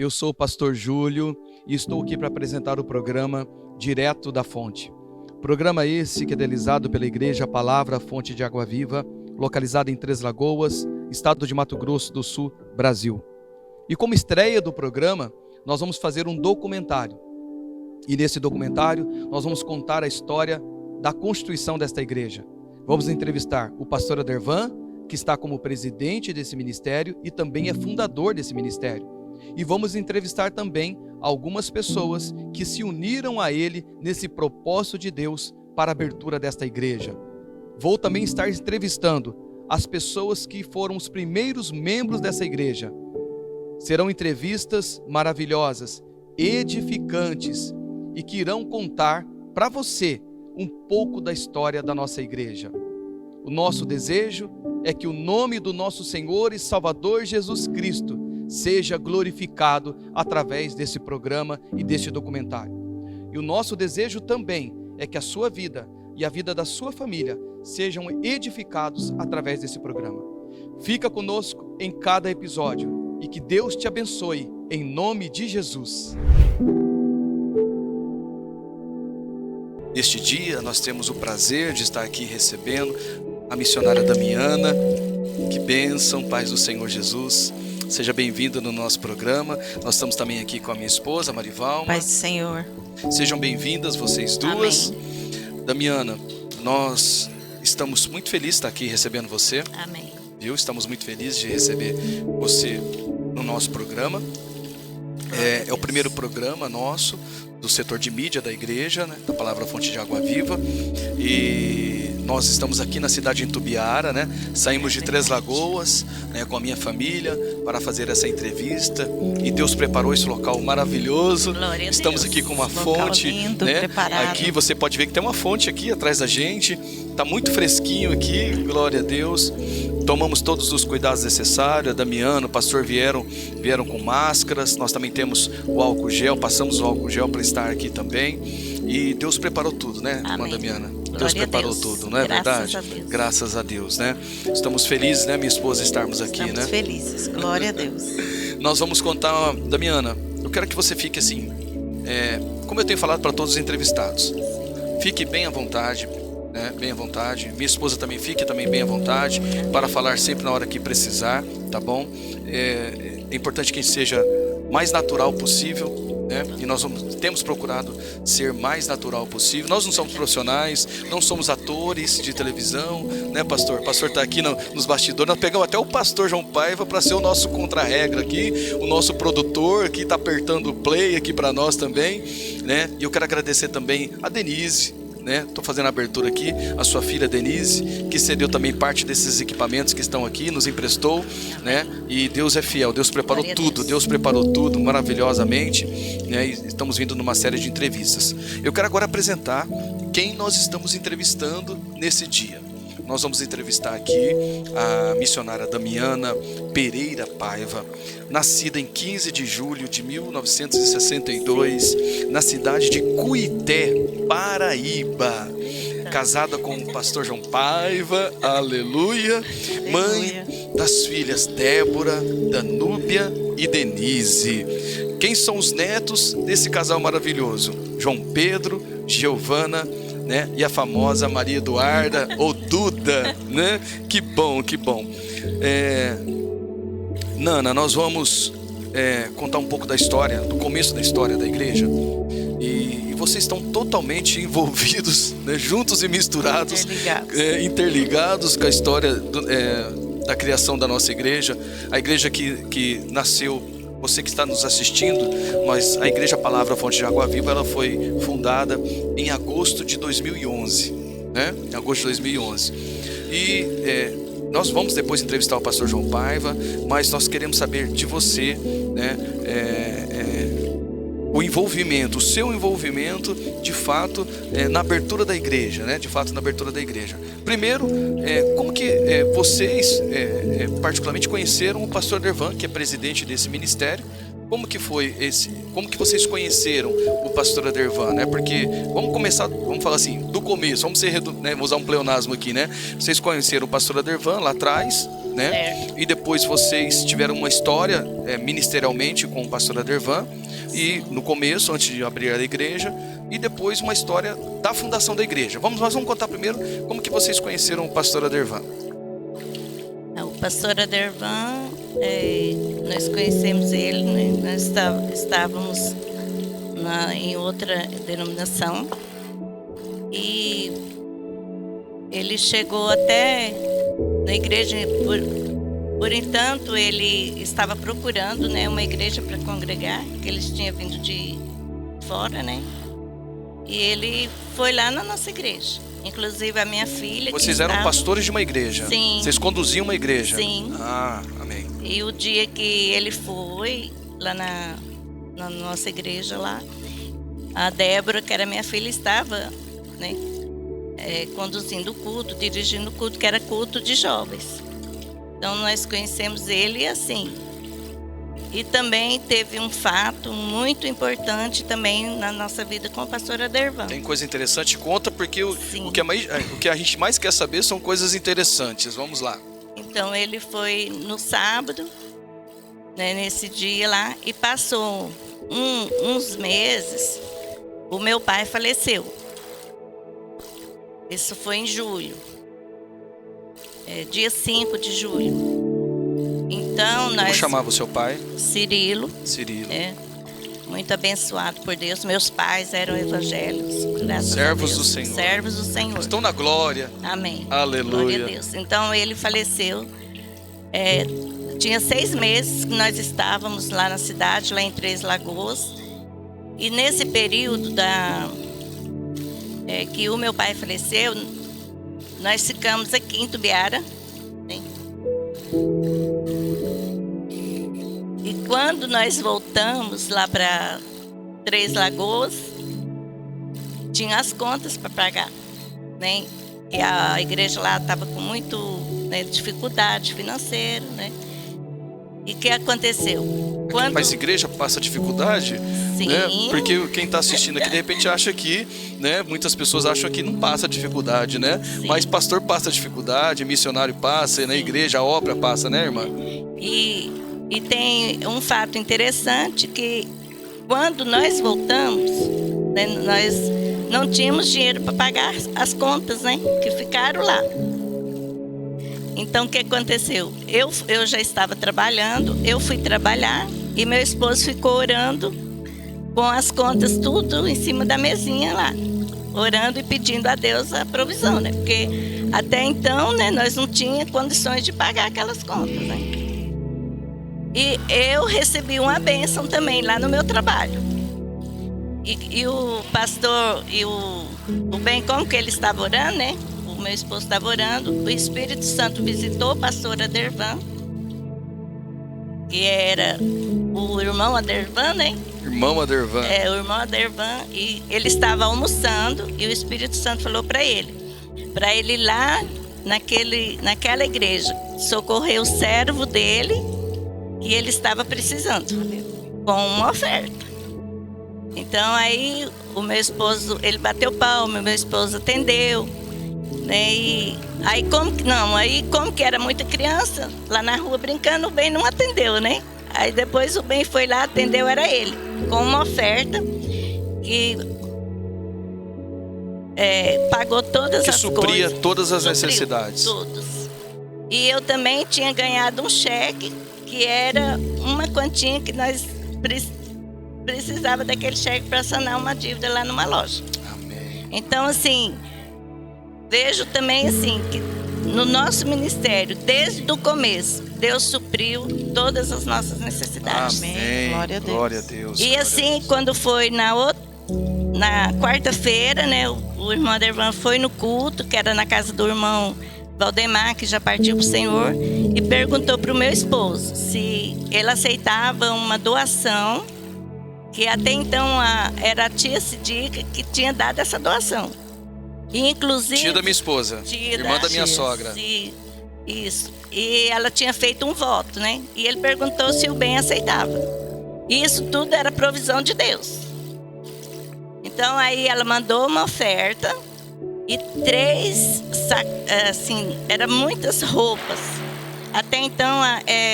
Eu sou o pastor Júlio e estou aqui para apresentar o programa Direto da Fonte. Programa esse que é idealizado pela Igreja Palavra Fonte de Água Viva, localizada em Três Lagoas, estado de Mato Grosso do Sul, Brasil. E como estreia do programa, nós vamos fazer um documentário. E nesse documentário, nós vamos contar a história da constituição desta igreja. Vamos entrevistar o pastor Adervan, que está como presidente desse ministério e também é fundador desse ministério. E vamos entrevistar também algumas pessoas que se uniram a ele nesse propósito de Deus para a abertura desta igreja. Vou também estar entrevistando as pessoas que foram os primeiros membros dessa igreja. Serão entrevistas maravilhosas, edificantes e que irão contar para você um pouco da história da nossa igreja. O nosso desejo é que o nome do nosso Senhor e Salvador Jesus Cristo seja glorificado através desse programa e deste documentário. E o nosso desejo também é que a sua vida e a vida da sua família sejam edificados através desse programa. Fica conosco em cada episódio e que Deus te abençoe em nome de Jesus. Neste dia nós temos o prazer de estar aqui recebendo a missionária Damiana. Que bênção, paz do Senhor Jesus. Seja bem-vinda no nosso programa. Nós estamos também aqui com a minha esposa, Marivalma. Paz do Senhor. Sejam bem-vindas vocês duas. Amém. Damiana, nós estamos muito felizes de estar aqui recebendo você. Amém. Viu? Estamos muito felizes de receber você no nosso programa. É o primeiro programa nosso do setor de mídia da igreja, né, da Palavra Fonte de Água Viva. E nós estamos aqui na cidade de Itumbiara, né? Saímos de Três Lagoas, né, com a minha família para fazer essa entrevista. E Deus preparou esse local maravilhoso. Glória a Estamos Deus. aqui com uma Local fonte, lindo, né? preparado. Aqui você pode ver que tem uma fonte aqui atrás da gente. Está muito fresquinho aqui, glória a Deus. Tomamos todos os cuidados necessários. A Damiana, o pastor vieram com máscaras. Nós também temos o álcool gel, passamos o álcool gel para estar aqui também. E Deus preparou tudo, né, irmã Damiana? Deus preparou tudo, não é verdade? Graças a Deus, né? Estamos felizes, né, minha esposa, estarmos aqui, né? Estamos felizes, glória a Deus. Nós vamos contar, Damiana, eu quero que você fique assim, como eu tenho falado para todos os entrevistados, fique bem à vontade, né? Bem à vontade. Minha esposa também fique bem à vontade para falar sempre na hora que precisar, tá bom? É importante que seja mais natural possível. E nós temos procurado ser mais natural possível. Nós não somos profissionais, não somos atores de televisão, né, pastor? O pastor está aqui nos bastidores. Nós pegamos até o pastor João Paiva para ser o nosso contra-regra aqui, o nosso produtor que está apertando o play aqui para nós também, né? E eu quero agradecer também a Denise, né? Estou fazendo a abertura aqui, a sua filha Denise, que cedeu também parte desses equipamentos que estão aqui, nos emprestou, né? E Deus é fiel, Deus preparou tudo, Deus preparou tudo maravilhosamente, né? E estamos vindo numa série de entrevistas. Eu quero agora apresentar quem nós estamos entrevistando nesse dia. Nós vamos entrevistar aqui a missionária Damiana Pereira Paiva, nascida em 15 de julho de 1962, na cidade de Cuité, Paraíba. Casada com o pastor João Paiva, aleluia. Mãe das filhas Débora, Danúbia e Denise. Quem são os netos desse casal maravilhoso? João Pedro, Giovana, né? E a famosa Maria Eduarda ou Duda, né? Que bom, que bom. Nana, nós vamos contar um pouco da história, do começo da história da igreja. E vocês estão totalmente envolvidos, né? Juntos e misturados, interligados com a história da criação da nossa igreja. A igreja que nasceu, você que está nos assistindo, mas a Igreja Palavra Fonte de Água Viva, ela foi fundada em agosto de 2011, né? Em agosto de 2011. E nós vamos depois entrevistar o pastor João Paiva, mas nós queremos saber de você, né? O envolvimento, o seu envolvimento, de fato, na abertura da igreja, né? De fato, na abertura da igreja. Primeiro, como que vocês, particularmente, conheceram o pastor Adervan, que é presidente desse ministério? Como que foi como que vocês conheceram o pastor Adervan, né? Porque, vamos falar assim, do começo. Vamos usar um pleonasmo aqui, né? Vocês conheceram o pastor Adervan lá atrás, né? E depois vocês tiveram uma história ministerialmente com o pastor Adervan, e no começo, antes de abrir a igreja, e depois uma história da fundação da igreja. Nós vamos contar primeiro como que vocês conheceram o pastor Adervan. O pastor Adervan, nós conhecemos ele, né? Nós estávamos em outra denominação, e ele chegou até na igreja. Por entanto, ele estava procurando, né, uma igreja para congregar, que eles tinham vindo de fora, né? E ele foi lá na nossa igreja. Inclusive a minha filha. Vocês eram pastores de uma igreja? Sim. Vocês conduziam uma igreja? Sim. Ah, amém. E o dia que ele foi lá na nossa igreja lá, a Débora, que era minha filha, estava, né, conduzindo o culto, dirigindo o culto, que era culto de jovens. Então nós conhecemos ele assim. E também teve um fato muito importante também na nossa vida com o pastor Adervan. Tem coisa interessante? Conta, porque o que a gente mais quer saber são coisas interessantes. Vamos lá. Então ele foi no sábado, né, nesse dia lá, e passou uns meses, o meu pai faleceu. Isso foi em julho. Dia 5 de julho. Então nós... Como chamava o seu pai? Cirilo. Cirilo. Muito abençoado por Deus. Meus pais eram evangélicos, graças Servos a Deus. do Senhor. Servos do Senhor. Estão na glória. Amém. Aleluia. Glória a Deus. Então ele faleceu. Tinha 6 meses que nós estávamos lá na cidade, lá em Três Lagoas. E nesse período que o meu pai faleceu, nós ficamos aqui em Tubiara, né? E quando nós voltamos lá para Três Lagoas, tinha as contas para pagar, né? E a igreja lá estava com muito, né, dificuldade financeira, né? E o que aconteceu? Mas a igreja passa dificuldade? Sim. Né? Porque quem está assistindo aqui, de repente, acha que, né, muitas pessoas acham que não passa dificuldade, né? Sim. Mas pastor passa dificuldade, missionário passa, na igreja, a obra passa, né, irmã? E tem um fato interessante, que quando nós voltamos, né, nós não tínhamos dinheiro para pagar as contas, né, que ficaram lá. Então o que aconteceu? Eu já estava trabalhando, eu fui trabalhar e meu esposo ficou orando com as contas tudo em cima da mesinha lá, orando e pedindo a Deus a provisão, né? Porque até então, né, nós não tínhamos condições de pagar aquelas contas, né? E eu recebi uma bênção também lá no meu trabalho. E o pastor e o bem, como que ele estava orando, né? O meu esposo estava orando, o Espírito Santo visitou o pastor Adervan, que era o irmão Adervan, né? Irmão Adervan. O irmão Adervan, e ele estava almoçando e o Espírito Santo falou para ele ir lá naquela igreja, socorrer o servo dele, que ele estava precisando, com uma oferta. Então aí o meu esposo, ele bateu palma, meu esposo atendeu, né? E aí como que era muita criança lá na rua brincando, o bem não atendeu, né? Aí depois o bem foi lá, atendeu, era ele, com uma oferta que pagou todas as coisas. Que supria todas as necessidades. Todos. E eu também tinha ganhado um cheque, que era uma quantia que nós precisava daquele cheque para sanar uma dívida lá numa loja. Amém. Então, assim, vejo também assim que no nosso ministério, desde o começo, Deus supriu todas as nossas necessidades. Amém. Glória a Deus. Glória a Deus. E assim, quando foi na quarta-feira, né, o irmão Adervan foi no culto, que era na casa do irmão Valdemar, que já partiu para o Senhor, e perguntou para o meu esposo se ele aceitava uma doação, que até então era a tia Cidica que tinha dado essa doação. E, inclusive, tia da minha esposa, irmã da minha sogra. Isso. E ela tinha feito um voto, né? E ele perguntou se o bem aceitava. E isso tudo era provisão de Deus. Então aí ela mandou uma oferta, e 3, assim, eram muitas roupas. Até então,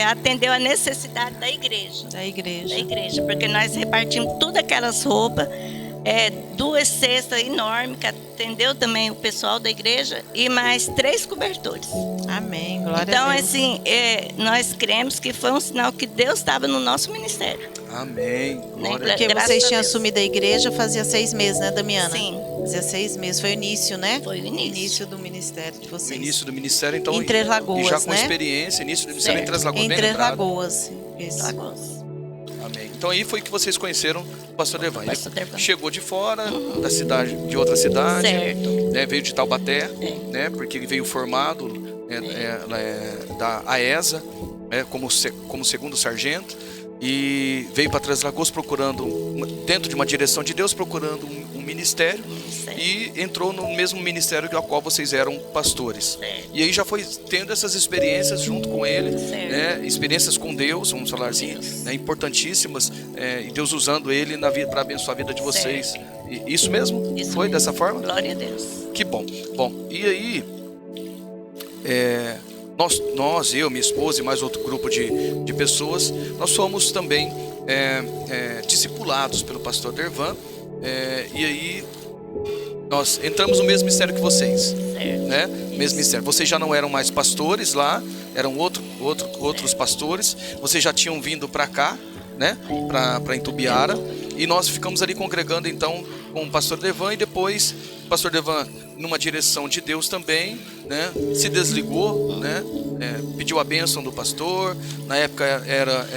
atendeu a necessidade da igreja. Da igreja. Da igreja, porque nós repartimos todas aquelas roupas, 2 cestas enormes, que atendeu também o pessoal da igreja, e mais 3 cobertores. Amém, glória Então, a Deus. assim, nós cremos que foi um sinal que Deus estava no nosso ministério. Amém. Glória a Deus. Porque Graças vocês a tinham Deus. assumido a igreja fazia 6 meses, né, Damiana? Sim. Fazia 6 meses. Foi o início, né? Foi o início. Início do ministério de O vocês. início do ministério, então. Em Três Lagoas, e já com né? experiência, início do ministério em Certo. Três Lagoas. Em bem Três lembrado. Lagoas. Isso. Lagoas. Amém. Então aí foi que vocês conheceram o pastor Dervan. Ele Pastor Dervan. chegou de fora da cidade, de outra cidade, Certo. né, veio de Taubaté, É. né, porque ele veio formado da AESA, né, como segundo sargento, e veio para Três Lagoas procurando, dentro de uma direção de Deus, procurando um ministério, Certo. e entrou no mesmo ministério ao qual vocês eram pastores. Certo. E aí já foi tendo essas experiências junto com ele, Certo. né, experiências com Deus, vamos falar assim, Deus. né, importantíssimas, e Deus usando ele para abençoar a vida de vocês. Certo. Isso mesmo? Isso Foi mesmo. dessa forma? Glória a Deus. Que bom. Bom, e aí, nós, eu, minha esposa e mais outro grupo de pessoas, nós fomos também discipulados pelo pastor Dervan, e aí nós entramos no mesmo ministério que vocês, Certo. né? Mesmo ministério. Vocês já não eram mais pastores lá, eram outros pastores. Vocês já tinham vindo para cá, né? Para Itumbiara, e nós ficamos ali congregando então com o pastor Dervan, e depois o pastor Dervan, numa direção de Deus também, né, se desligou, né, pediu a bênção do pastor. Na época era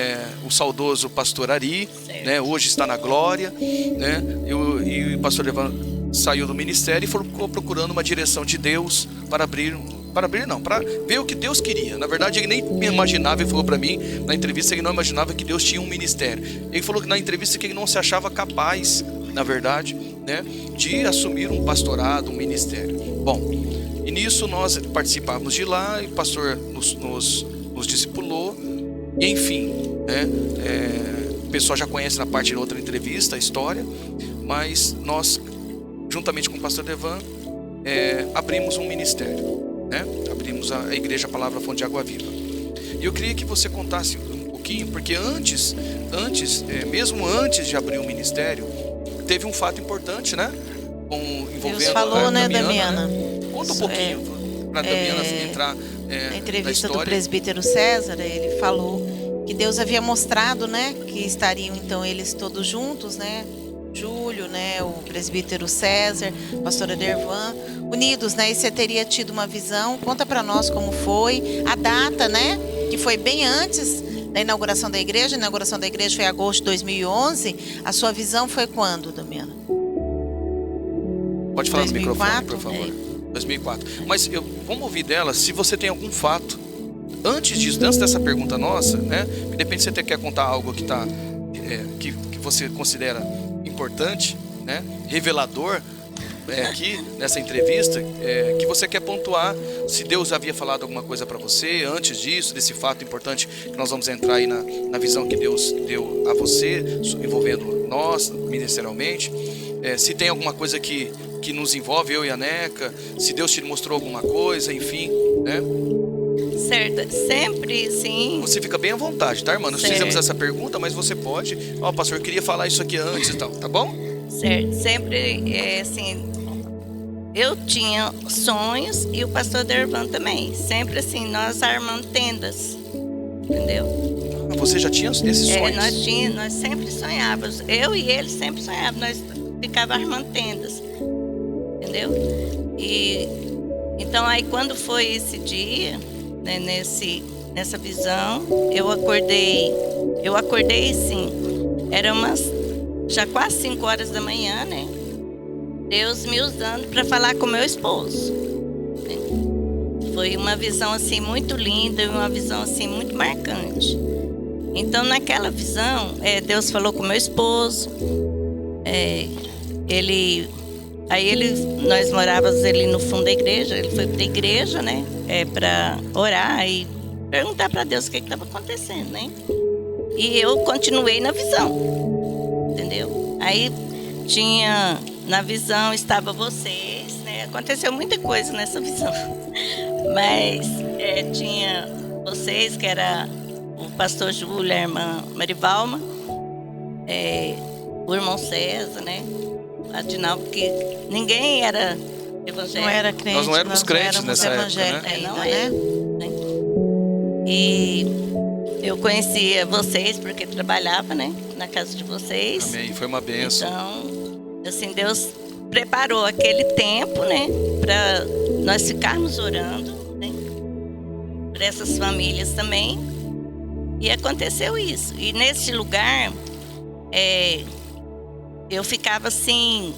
o saudoso pastor Ari, né, hoje está na glória, né, e o pastor Dervan saiu do ministério e ficou procurando uma direção de Deus para ver o que Deus queria. Na verdade, ele nem imaginava, ele falou para mim na entrevista, ele não imaginava que Deus tinha um ministério. Ele falou que na entrevista que ele não se achava capaz, na verdade, né, de assumir um pastorado, um ministério. Bom, e nisso nós participávamos de lá, e o pastor nos discipulou, e enfim, né, o pessoal já conhece na parte de outra entrevista a história, mas nós, juntamente com o pastor Dervan, abrimos um ministério, né? Abrimos a Igreja Palavra Fonte de Água Viva. E eu queria que você contasse um pouquinho, porque mesmo antes de abrir o ministério, teve um fato importante, né? Envolvendo Deus falou, a né, Damiana, Damiana? né? Conta um pouquinho para a Damiana entrar Na entrevista na do história. presbítero César, ele falou que Deus havia mostrado, né, que estariam então eles todos juntos, né? Júlio, né, o presbítero César, a pastora Dervan, unidos, né? E você teria tido uma visão. Conta para nós como foi a data, né? Que foi bem antes da inauguração da igreja. A inauguração da igreja foi em agosto de 2011. A sua visão foi quando, Damiana? Pode falar 2004? no microfone, por favor. 2004. Mas vamos ouvir dela se você tem algum fato. Antes disso, antes dessa pergunta nossa, né? De repente você até quer contar algo que que você considera importante, né? Revelador, aqui nessa entrevista, que você quer pontuar se Deus havia falado alguma coisa para você antes disso, desse fato importante que nós vamos entrar aí na visão que Deus deu a você, envolvendo nós ministerialmente. Se tem alguma coisa que nos envolve, eu e a Neca, se Deus te mostrou alguma coisa, enfim, né? Certo. Sempre, sim. Você fica bem à vontade, tá, irmã? Nós Certo. fizemos essa pergunta, mas você pode. Pastor, eu queria falar isso aqui antes e tal, tá bom? Certo. Sempre, assim, eu tinha sonhos e o pastor Dervan também. Sempre assim, nós armando tendas. Entendeu? Você já tinha esses sonhos? Nós sempre sonhávamos. Eu e ele sempre sonhávamos. Nós ficávamos armando tendas. Entendeu? E então aí quando foi esse dia, né, nessa visão, eu acordei sim. Era já quase 5 horas da manhã, né? Deus me usando para falar com meu esposo. Foi uma visão assim muito linda, uma visão assim muito marcante. Então naquela visão, Deus falou com meu esposo. Nós morávamos ali no fundo da igreja. Ele foi para a igreja, né? Para orar e perguntar para Deus o que estava acontecendo, né? E eu continuei na visão, entendeu? Aí na visão estava vocês, né? aconteceu muita coisa nessa visão. Mas tinha vocês, que era o pastor Júlio, a irmã Marivalma, o irmão César, né? A Dinalva, que ninguém era evangélico. Não era crente. Nós não éramos crentes nessa época, né? Ainda, Não né? é. Né? E eu conhecia vocês porque trabalhava, né? Na casa de vocês. Amém. Foi uma bênção. Então, assim, Deus preparou aquele tempo, né? Para nós ficarmos orando, né? Por essas famílias também. E aconteceu isso. E nesse lugar, eu ficava assim,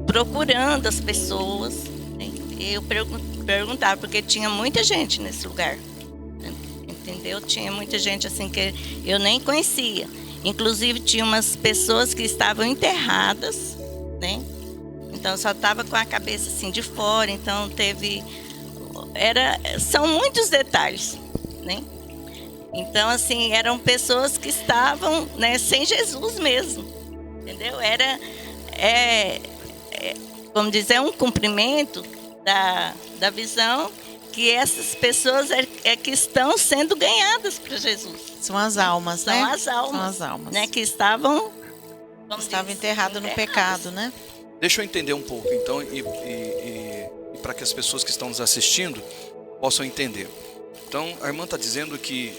procurando as pessoas, né? Eu perguntava, porque tinha muita gente nesse lugar, né? Entendeu? Tinha muita gente assim que eu nem conhecia. Inclusive tinha umas pessoas que estavam enterradas, né? Então só estava com a cabeça assim de fora. Então são muitos detalhes, né? Então, assim, eram pessoas que estavam, né, sem Jesus mesmo, entendeu? Como dizer, um cumprimento da visão que essas pessoas que estão sendo ganhadas para Jesus. São as almas, né? São as almas. São as almas. Né, que estavam enterradas no pecado, né? Deixa eu entender um pouco, então, e para que as pessoas que estão nos assistindo possam entender. Então, a irmã está dizendo que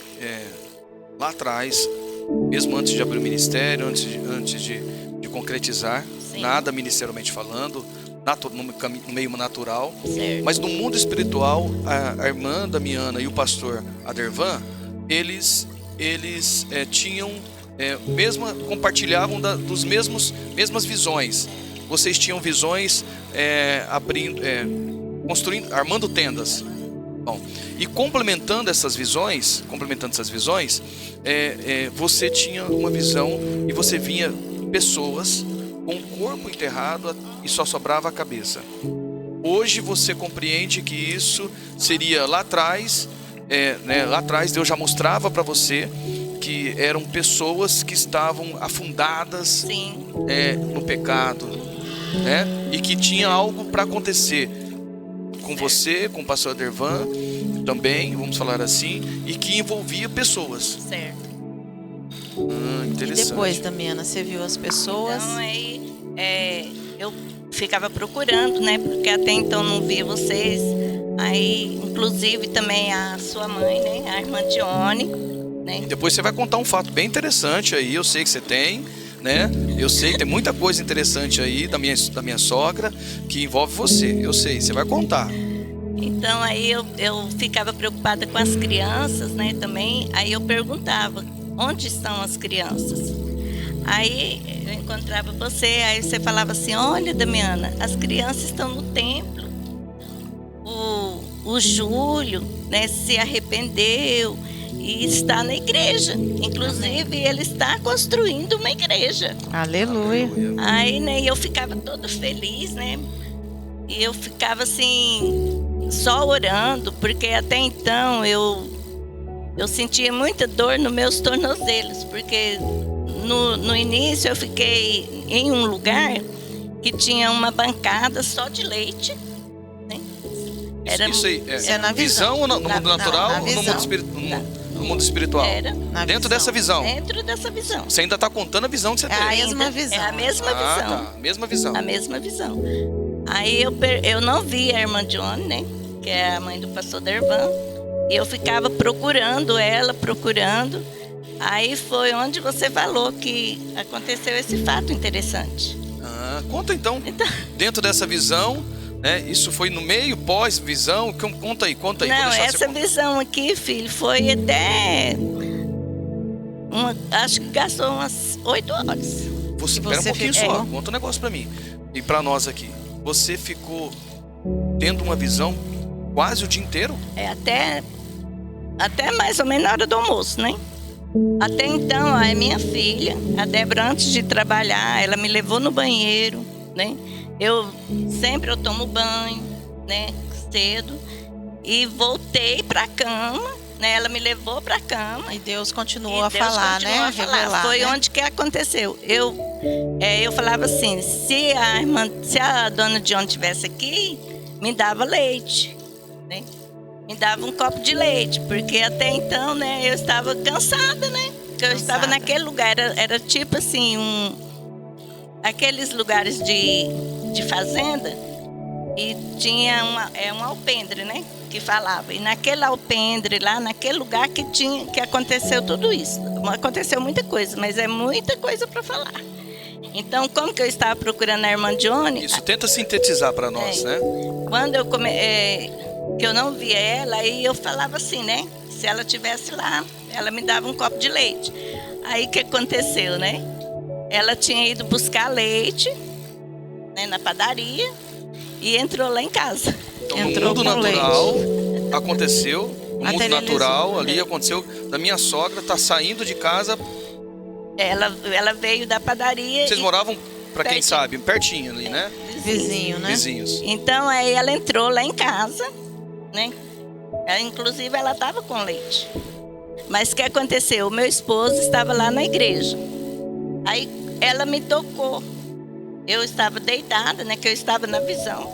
lá atrás, mesmo antes de abrir o ministério, antes de concretizar, Sim. nada ministerialmente falando, no meio natural, Certo. mas no mundo espiritual, a irmã Damiana e o pastor Adervan, eles tinham, compartilhavam dos mesmas visões. Vocês tinham visões armando tendas. Bom, e complementando essas visões, você tinha uma visão e você via pessoas com o corpo enterrado e só sobrava a cabeça. Hoje você compreende que isso seria lá atrás, lá atrás Deus já mostrava para você que eram pessoas que estavam afundadas Sim. no pecado, né? E que tinha algo para acontecer com você, com o pastor Adervan também, vamos falar assim, e que envolvia pessoas. Certo. E Interessante. depois, Damiana, você viu as pessoas? Então, aí eu ficava procurando, né? Porque até então não via vocês. Aí, inclusive, também a sua mãe, né? A irmã Dione, né? E depois você vai contar um fato bem interessante aí, eu sei que você tem, né? Eu sei que tem muita coisa interessante aí da minha sogra que envolve você. Eu sei, você vai contar. Então, aí eu ficava preocupada com as crianças, né? Também. Aí eu perguntava, onde estão as crianças? Aí eu encontrava você, aí você falava assim, olha, Damiana, as crianças estão no templo. O Júlio, né, se arrependeu e está na igreja. Inclusive, ele está construindo uma igreja. Aleluia. Aí, né, eu ficava toda feliz, né? E eu ficava assim, só orando, porque até então eu sentia muita dor nos meus tornozelos, porque no início eu fiquei em um lugar que tinha uma bancada só de leite, né? Isso aí é na visão ou no mundo natural ou no mundo espiritual? Era Dentro dessa visão. dentro dessa visão. Você ainda está contando a visão que você tem. a mesma visão. É a mesma visão. Tá. Mesma visão. A mesma visão. Aí eu não vi a irmã Johnny, né? Que é a mãe do pastor Dervan. E eu ficava procurando ela. Aí foi onde você falou que aconteceu esse fato interessante. Conta então. Dentro dessa visão, né? Isso foi no meio, pós-visão? Conta aí. Não, vou deixar essa você contar. visão aqui, filho, foi até... acho que gastou umas 8 horas. Espera um pouquinho só, conta um negócio pra mim. E pra nós aqui. Você ficou tendo uma visão quase o dia inteiro? Até mais ou menos na hora do almoço, né? Até então, a minha filha, a Débora, antes de trabalhar, ela me levou no banheiro, né? Eu tomo banho, né? Cedo. E voltei pra cama né, ela me levou para a cama. E Deus continuou E a Deus falar, continuou né? a falar. Revelar, Foi né? onde que aconteceu. Eu falava assim, se a dona John estivesse aqui, me dava leite, né? Me dava um copo de leite, porque até então, né, eu estava cansada, né? Porque eu estava naquele lugar, era tipo assim, aqueles lugares de fazenda, e tinha um alpendre, né, que falava. E naquele alpendre lá, naquele lugar que aconteceu tudo isso. Aconteceu muita coisa, mas é muita coisa para falar. Então, como que eu estava procurando a irmã Johnny... Isso, tenta sintetizar para nós, né? Quando que eu não via ela, aí eu falava assim, né? Se ela estivesse lá, ela me dava um copo de leite. Aí o que aconteceu, né? Ela tinha ido buscar leite, né, na padaria e entrou lá em casa. Então, Entrou no mundo com natural aconteceu, no mundo Materializou, natural ali aconteceu, da minha sogra tá saindo de casa. Ela veio da padaria. Vocês moravam, para quem pertinho. sabe, pertinho ali, né? Vizinho, né? Vizinhos. Então aí ela entrou lá em casa, né? Inclusive ela estava com leite. Mas o que aconteceu? O meu esposo estava lá na igreja. Aí ela me tocou. Eu estava deitada, né? Que eu estava na visão.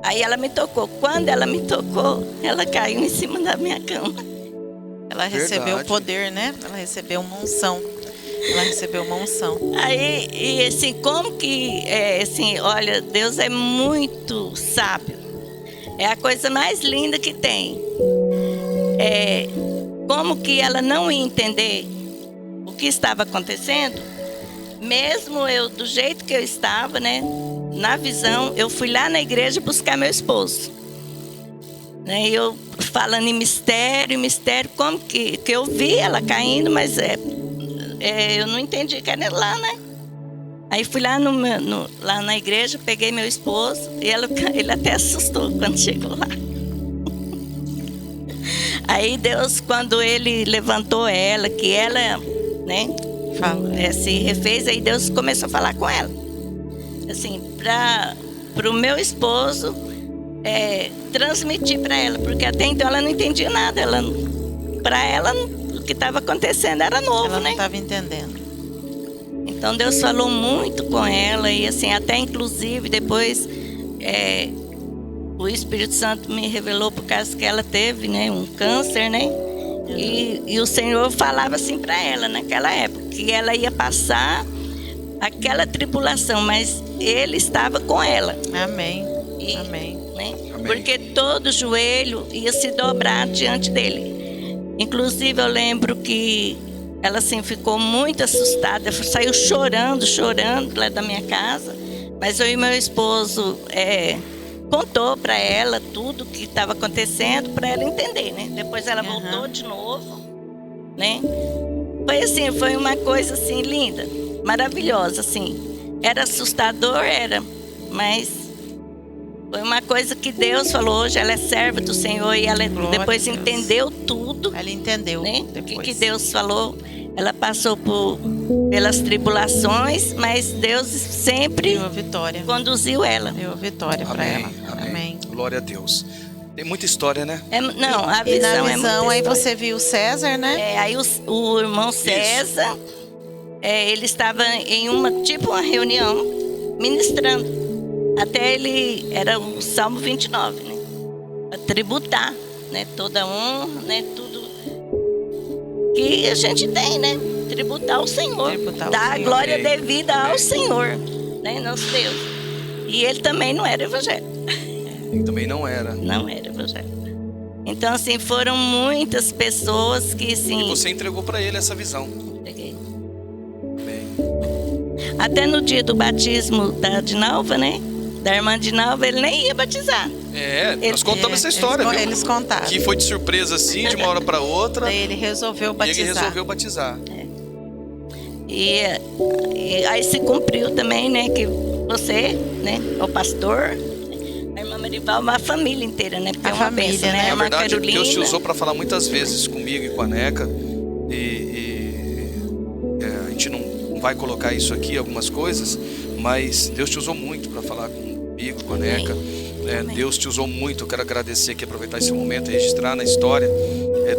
Aí ela me tocou. Quando ela me tocou, ela caiu em cima da minha cama. Ela recebeu Verdade. o poder, né? Ela recebeu uma unção. Ela recebeu uma unção. Aí, e assim, como que, assim, olha, Deus é muito sábio. É a coisa mais linda que tem. Como que ela não ia entender o que estava acontecendo, mesmo eu, do jeito que eu estava, né, na visão, eu fui lá na igreja buscar meu esposo. Né, eu falando em mistério, como que eu vi ela caindo, mas eu não entendi que era lá, né? Aí fui lá, lá na igreja, peguei meu esposo e ele até assustou quando chegou lá. Aí Deus, quando ele levantou ela, que ela, né, se refez, aí Deus começou a falar com ela. Assim, para o meu esposo transmitir para ela, porque até então ela não entendia nada. Para ela, o que estava acontecendo era novo, Ela não né? estava entendendo. Então Deus falou muito com ela e assim, até inclusive depois o Espírito Santo me revelou por causa que ela teve, né, um câncer, né? E o Senhor falava assim para ela naquela época que ela ia passar aquela tribulação, mas Ele estava com ela. Amém. E, Amém. né? Amém. Porque todo joelho ia se dobrar diante dele. Inclusive eu lembro que ela assim ficou muito assustada, saiu chorando lá da minha casa. Mas eu e meu esposo contou para ela tudo o que estava acontecendo para ela entender, né? Depois ela voltou de novo, né? Foi assim, foi uma coisa assim linda, maravilhosa, assim. Era assustador, mas foi uma coisa que Deus falou. Hoje ela é serva do Senhor e ela depois entendeu tudo. Ela entendeu, né? depois. O que Deus falou. Ela passou pelas tribulações, mas Deus sempre Deu a vitória. conduziu ela. Deu a vitória para Amém, ela. amém. Amém. Glória a Deus. Tem muita história, né? Não, a E visão na é visão, muita aí história. você viu o César, né? Aí o irmão César, ele estava em uma reunião, ministrando. Até ele, era o Salmo 29, né? Para tributar, né? Toda honra, né? Tudo que a gente tem, né? Tributar ao Senhor. Tributar ao Dar a Senhor. glória Amém. devida ao Amém. Senhor, né? Nosso Deus. E ele também não era evangélico. Ele também não era. Não era evangélico. Então, assim, foram muitas pessoas que, E assim... você entregou para ele essa visão. Peguei. Amém. Até no dia do batismo da Dinalva, né? Da irmã Dinalva, ele nem ia batizar. Nós contamos essa história, viu? Eles contaram. Que foi de surpresa assim, de uma hora para outra. Daí ele resolveu E batizar. ele resolveu batizar. E aí se cumpriu também, né? Que você, né? O pastor, a irmã Marival, uma família inteira, né? Porque A é uma família, bênção, né? né? A Na irmã verdade, Carolina. Deus te usou para falar muitas vezes comigo e com a Neca. A gente não vai colocar isso aqui, algumas coisas, mas Deus te usou muito para falar comigo, com a Neca. Amém. Deus te usou muito. Eu quero agradecer aqui, aproveitar esse momento e registrar na história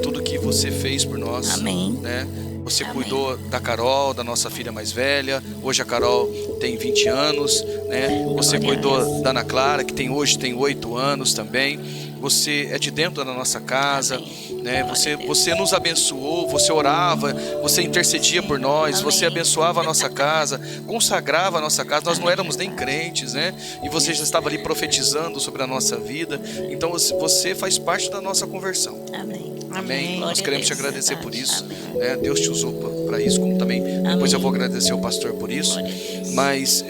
tudo que você fez por nós. Amém. Né? Você Amém. cuidou da Carol, da nossa filha mais velha. Hoje a Carol tem 20 anos, né? Você Glória a cuidou Deus. da Ana Clara, que hoje tem 8 anos também. Você é de dentro da nossa casa, Amém. né? Glória a Deus. Você nos abençoou, você orava, você intercedia por nós, Amém. você abençoava a nossa casa, consagrava a nossa casa. Nós não éramos nem crentes, né? E você já estava ali profetizando sobre a nossa vida. Então você faz parte da nossa conversão. Amém. Amém. Nós Glória queremos a te Deus, agradecer verdade. por isso. Amém. Né? Deus te usou para isso, como também. Depois Amém. eu vou agradecer ao pastor por isso. Glória a Deus. Mas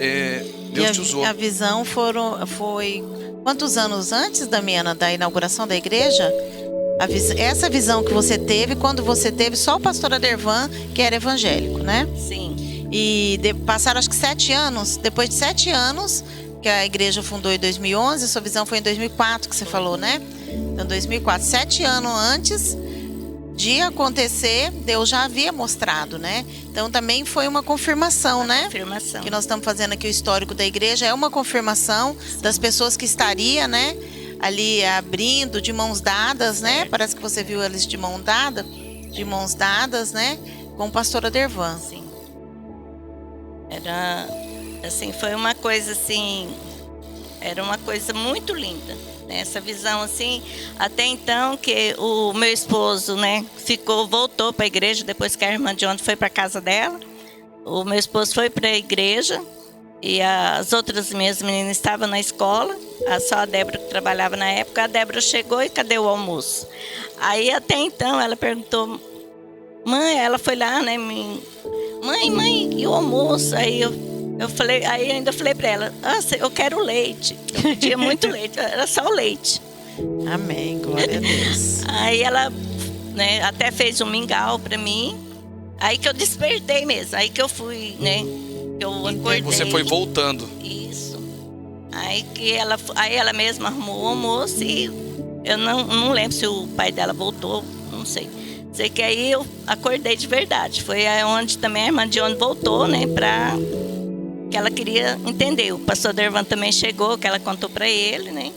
Deus te usou. A visão foi quantos anos antes, Damiana, da inauguração da igreja? Essa visão que você teve, quando você teve só o pastor Adervan, que era evangélico, né? Sim. E passaram acho que 7 anos. Depois de 7 anos, que a igreja fundou em 2011, sua visão foi em 2004, que você falou, né? Então, 2004, 7 anos antes de acontecer, Deus já havia mostrado, né? Então, também foi uma confirmação, né? Confirmação. Que nós estamos fazendo aqui o histórico da igreja, é uma confirmação das pessoas que estaria, né? Ali abrindo de mãos dadas, né? Parece que você viu eles de mãos dadas, né? Com o pastor Adervan. Sim. Era assim, foi uma coisa assim, era uma coisa muito linda, né? Essa visão assim, até então que o meu esposo, né, voltou para a igreja depois que a irmã de ontem foi para casa dela. O meu esposo foi para a igreja e as outras minhas meninas estavam na escola, só a Débora que trabalhava na época. A Débora chegou e cadê o almoço? Aí até então ela perguntou, mãe, ela foi lá, né, mãe, e o almoço? Aí eu falei, aí eu ainda falei para ela, eu quero leite. Eu pedia muito leite, era só o leite. Amém, glória a Deus. Aí ela, né, até fez um mingau para mim. Aí que eu despertei mesmo, aí que eu fui, né, que eu acordei. Você foi voltando. Isso. Aí ela mesma arrumou o almoço e eu não lembro se o pai dela voltou, não sei. Sei que aí eu acordei de verdade. Foi aí onde também a irmã de onde voltou, né, que ela queria entender. O pastor Adervan também chegou, que ela contou para ele, né.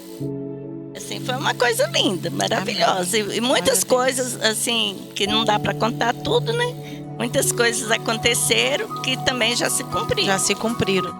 Assim, foi uma coisa linda, maravilhosa. E muitas coisas, assim, que não dá para contar tudo, né. Muitas coisas aconteceram que também já se cumpriram. Já se cumpriram.